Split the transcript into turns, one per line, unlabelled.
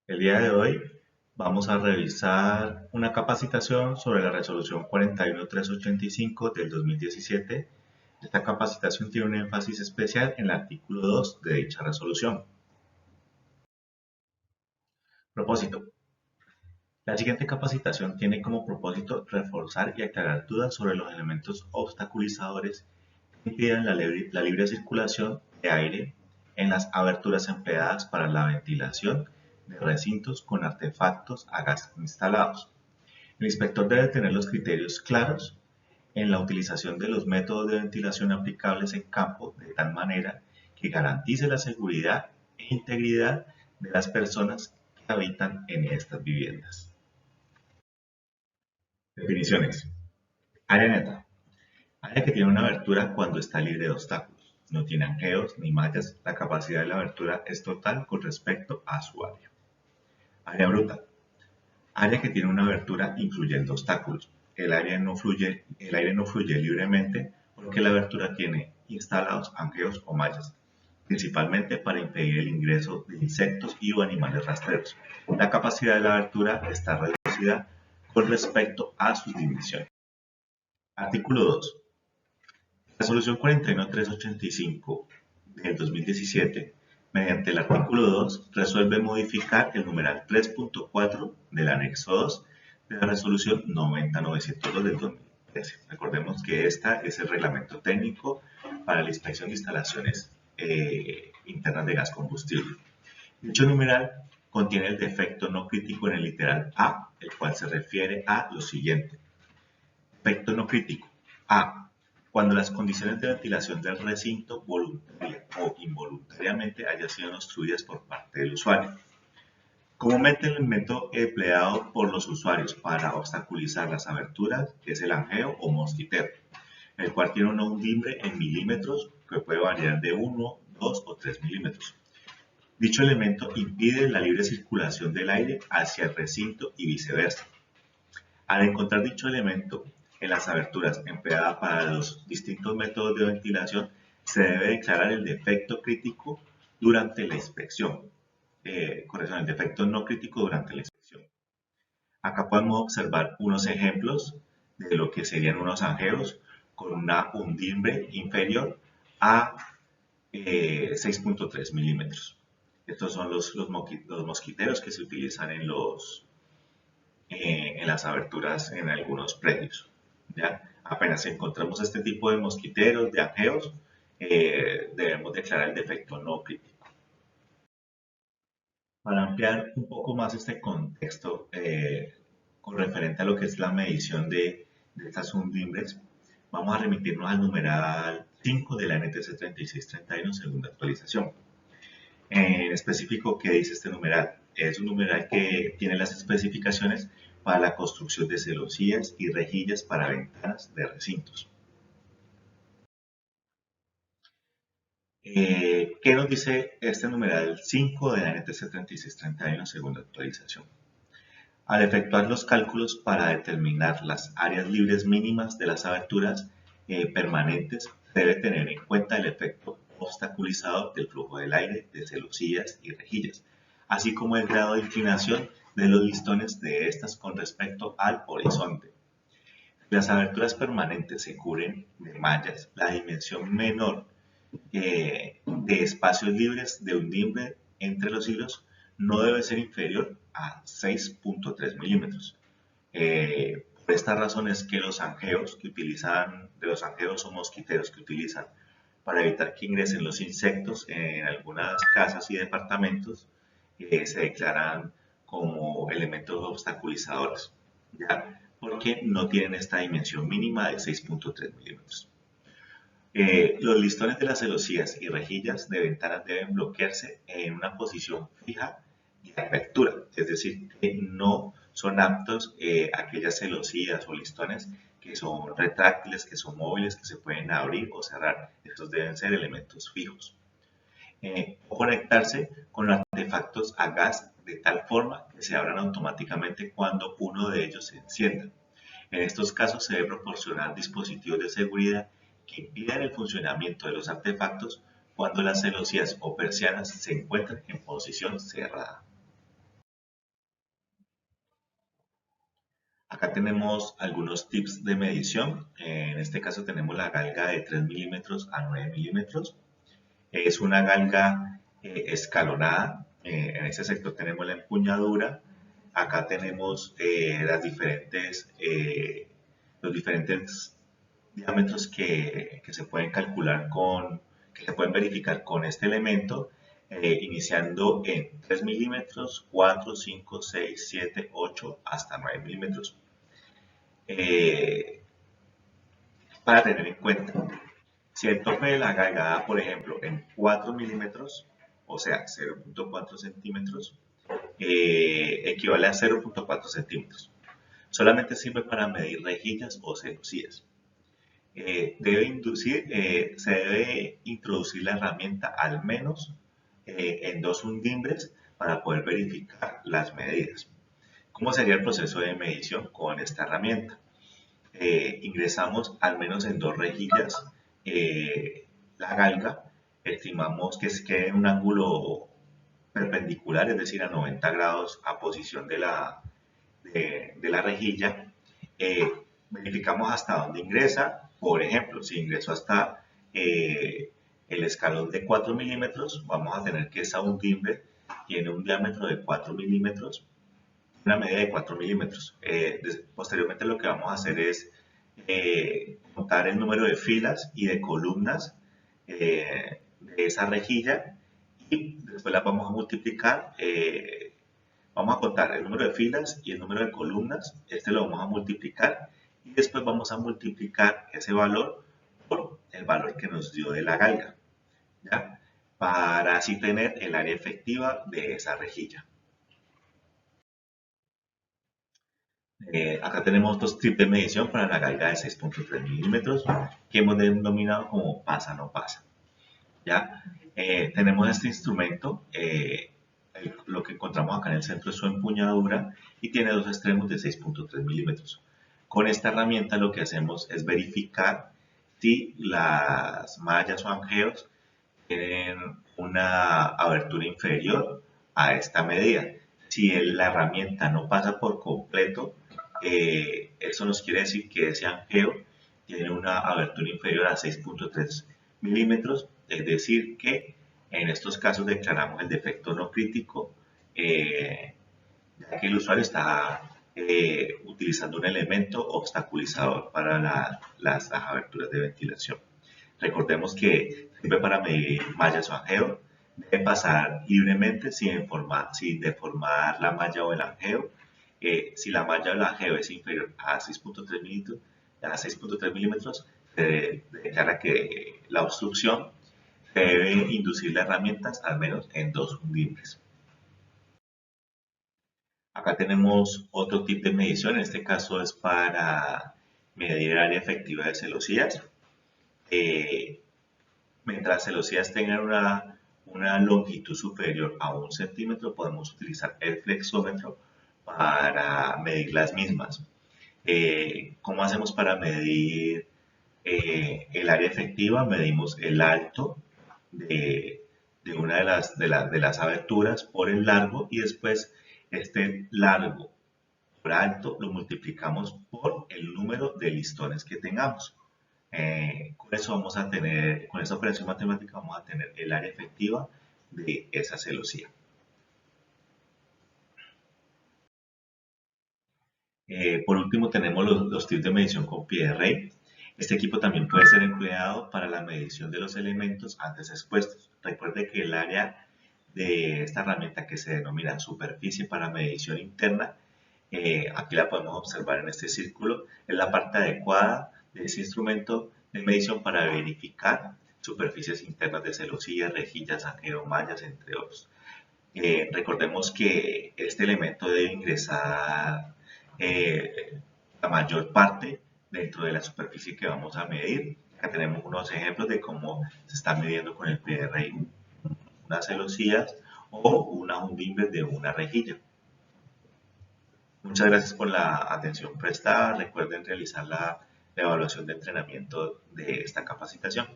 El día de hoy vamos a revisar una capacitación sobre la resolución 41385 del 2017. Esta capacitación tiene un énfasis especial en el artículo 2 de dicha resolución. Propósito. La siguiente capacitación tiene como propósito reforzar y aclarar dudas sobre los elementos obstaculizadores que impiden la libre circulación de aire en las aberturas empleadas para la ventilación de recintos con artefactos a gas instalados. El inspector debe tener los criterios claros en la utilización de los métodos de ventilación aplicables en campo de tal manera que garantice la seguridad e integridad de las personas que habitan en estas viviendas. Definiciones. Área neta. Área que tiene una abertura cuando está libre de obstáculos. No tiene anjeos ni mallas. La capacidad de la abertura es total con respecto a su área. Área bruta. Área que tiene una abertura incluyendo obstáculos. El aire no fluye libremente porque la abertura tiene instalados anjeos o mallas, principalmente para impedir el ingreso de insectos y o animales rastreros. La capacidad de la abertura está reducida con respecto a sus dimensiones. Artículo 2. Resolución 41385 del 2017, mediante el artículo 2, resuelve modificar el numeral 3.4 del anexo 2 de la resolución 90902 del 2013. Recordemos que esta es el reglamento técnico para la inspección de instalaciones internas de gas combustible. Dicho numeral contiene el defecto no crítico en el literal A, el cual se refiere a lo siguiente. Defecto no crítico. A. Cuando las condiciones de ventilación del recinto voluntaria o involuntariamente hayan sido obstruidas por parte del usuario. Comúnmente el elemento empleado por los usuarios para obstaculizar las aberturas es el angeo o mosquitero, el cual tiene una undimbre en milímetros que puede variar de 1, 2 o 3 milímetros. Dicho elemento impide la libre circulación del aire hacia el recinto y viceversa. Al encontrar dicho elemento en las aberturas empleadas para los distintos métodos de ventilación, se debe declarar el defecto crítico durante la inspección. El defecto no crítico durante la inspección. Acá podemos observar unos ejemplos de lo que serían unos anjeos con una undimbre inferior a 6.3 milímetros. Estos son los mosquiteros que se utilizan en las aberturas en algunos predios. ¿Ya? Apenas encontramos este tipo de mosquiteros, de anjeos, debemos declarar el defecto no crítico. Para ampliar un poco más este contexto con referente a lo que es la medición de estas undimbres, vamos a remitirnos al numeral 5 de la NTC 3631 segunda actualización. En específico, ¿qué dice este numeral? Es un numeral que tiene las especificaciones para la construcción de celosías y rejillas para ventanas de recintos. ¿Qué nos dice este numeral 5 de la NTC 3631 segunda actualización? Al efectuar los cálculos para determinar las áreas libres mínimas de las aberturas permanentes, se debe tener en cuenta el efecto obstaculizador del flujo del aire de celosías y rejillas, así como el grado de inclinación de los listones de estas con respecto al horizonte. Si las aberturas permanentes se cubren de mallas, la dimensión menor de espacios libres de undimbre entre los hilos no debe ser inferior a 6.3 milímetros. Por esta razón es que los anjeos o mosquiteros que utilizan para evitar que ingresen los insectos en algunas casas y departamentos se declaran como elementos obstaculizadores, ¿ya? Porque no tienen esta dimensión mínima de 6.3 milímetros. Los listones de las celosías y rejillas de ventanas deben bloquearse en una posición fija de apertura, es decir, que no son aptos aquellas celosías o listones que son retráctiles, que son móviles, que se pueden abrir o cerrar. Estos deben ser elementos fijos. O conectarse con artefactos a gas de tal forma que se abran automáticamente cuando uno de ellos se encienda. En estos casos se debe proporcionar dispositivos de seguridad que impidan el funcionamiento de los artefactos cuando las celosías o persianas se encuentran en posición cerrada. Acá tenemos algunos tips de medición. En este caso tenemos la galga de 3 milímetros a 9 milímetros. Es una galga escalonada. En este sector tenemos la empuñadura. Acá tenemos los diferentes diámetros que se pueden calcular que se pueden verificar con este elemento, iniciando en 3 milímetros, 4, 5, 6, 7, 8, hasta 9 milímetros. Para tener en cuenta, si el tope de la galga da, por ejemplo, en 4 milímetros, o sea, 0.4 centímetros, equivale a 0.4 centímetros. Solamente sirve para medir rejillas o celosías. Se debe introducir la herramienta al menos en 2 undimbres para poder verificar las medidas. ¿Cómo sería el proceso de medición con esta herramienta? Ingresamos al menos en 2 rejillas la galga, estimamos que quede en un ángulo perpendicular, es decir, a 90 grados a posición de la rejilla. Verificamos hasta dónde ingresa. Por ejemplo, si ingresó hasta el escalón de 4 milímetros, vamos a tener que esa undimbre tiene un diámetro de 4 milímetros, una medida de 4 milímetros. Posteriormente lo que vamos a hacer es contar el número de filas y de columnas de esa rejilla, y después las vamos a multiplicar. Vamos a contar el número de filas y el número de columnas. Este lo vamos a multiplicar y después vamos a multiplicar ese valor por el valor que nos dio de la galga, ¿ya? Para así tener el área efectiva de esa rejilla. Acá tenemos 2 tips de medición para la galga de 6.3 milímetros que hemos denominado como pasa no pasa. ¿Ya? Tenemos este instrumento, lo que encontramos acá en el centro es su empuñadura y tiene 2 extremos de 6.3 milímetros. Con esta herramienta lo que hacemos es verificar si las mallas o angeos tienen una abertura inferior a esta medida. Si la herramienta no pasa por completo, eso nos quiere decir que ese angeo tiene una abertura inferior a 6.3 milímetros, es decir que en estos casos declaramos el defecto no crítico, ya que el usuario está utilizando un elemento obstaculizador para las aberturas de ventilación. Recordemos que sirve para medir mallas o angeo, debe pasar libremente sin deformar la malla o el angeo. Si la malla o el angeo es inferior a 6.3 milímetros, se declara que la obstrucción debe inducir las herramientas al menos en 2 undimbres. Acá tenemos otro tipo de medición, en este caso es para medir el área efectiva de celosías. Mientras celosías tengan una longitud superior a 1 centímetro, podemos utilizar el flexómetro para medir las mismas. ¿Cómo hacemos para medir el área efectiva? Medimos el alto de una de las aberturas por el largo, y después este largo por alto lo multiplicamos por el número de listones que tengamos. Con esa operación matemática vamos a tener el área efectiva de esa celosía. Por último tenemos los tips de medición con pie de rey. Este equipo también puede ser empleado para la medición de los elementos antes expuestos. Recuerde que el área de esta herramienta, que se denomina superficie para medición interna, aquí la podemos observar en este círculo, es la parte adecuada de ese instrumento de medición para verificar superficies internas de celosías, rejillas, angeo, mallas, entre otros. Recordemos que este elemento debe ingresar la mayor parte dentro de la superficie que vamos a medir. Acá tenemos unos ejemplos de cómo se está midiendo con el PRI unas celosías o una undimbre de una rejilla. Muchas gracias por la atención prestada. Recuerden realizar la evaluación de entrenamiento de esta capacitación.